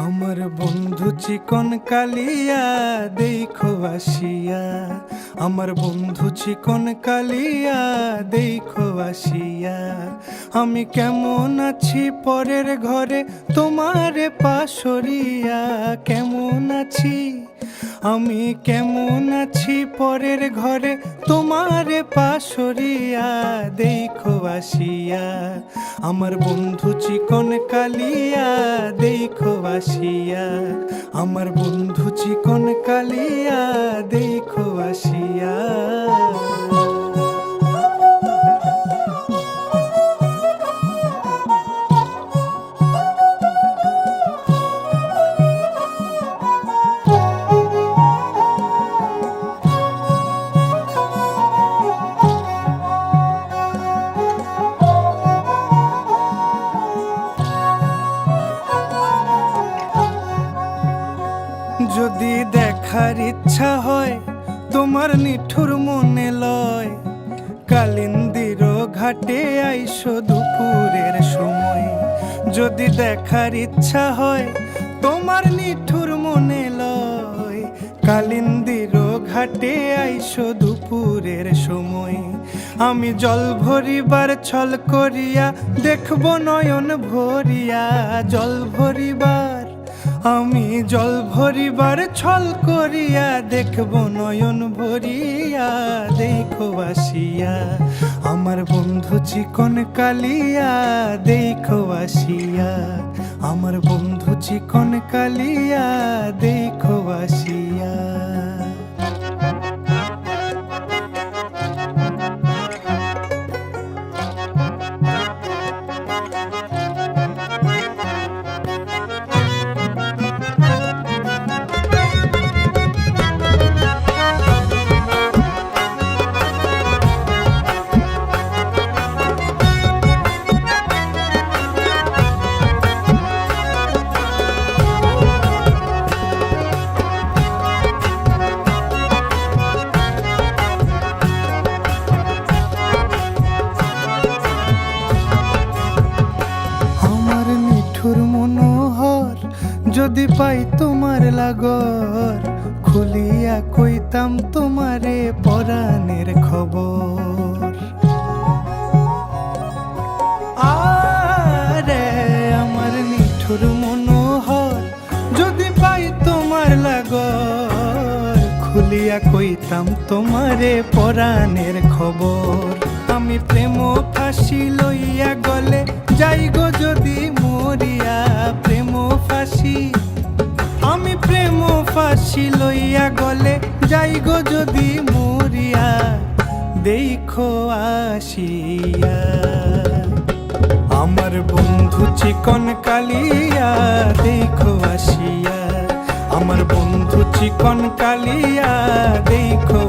আমার বন্ধু চিকন কালিয়া দেখো আসিয়া, আমার বন্ধু চিকন কালিয়া দেখো আসিয়া। আমি কেমন আছি পরের ঘরে তোমারে পাশরিয়া, কেমন আছি আমি কেমন আছি পরের ঘরে তোমারে পাশরিয়া দেখো আসিয়া। আমার বন্ধু চিকন কালিয়া দেখো আসিয়া, আমার বন্ধু চিকন কালিয়া দেখো আসিয়া। যদি দেখার ইচ্ছা হয় তোমার নিঠুর মনে লয়, কালিন্দির ঘাটে আইসো দুপুরের সময়। যদি দেখার ইচ্ছা হয় তোমার নিঠুর মনে লয়, কালিন্দির ঘাটে আইসো দুপুরের সময়। আমি জল ভরিবার ছল করিয়া দেখব নয়ন ভরিয়া, জল ভরিবার আমি জল ভরিবার ছল করিয়া দেখব নয়ন ভরিয়া দেখো আসিয়া। আমার বন্ধু চিকন কালিয়া দেখো আসিয়া, আমার বন্ধু চিকন কালিয়া দেখো আসিয়া। মনোহর যদি পাই তোমার লাগর, খুলিয়া কইতাম তোমারে পরাণের খবর। আরে আমার নিঠুর মনোহর যদি পাই তোমার লাগর, খুলিয়া কইতাম তোমারে পরাণের খবর। আমি প্রেম ফাঁসি লইয়া গলে যাই গো যদি মরিয়া, প্রেম ফাঁসি আমি প্রেম ফাঁসি লইয়া গলে যাই গো যদি মরিয়া দেখো আসিয়া। আমার বন্ধু চিকন কালিয়া দেখো আসিয়া, আমার বন্ধু চিকন কালিয়া দেখো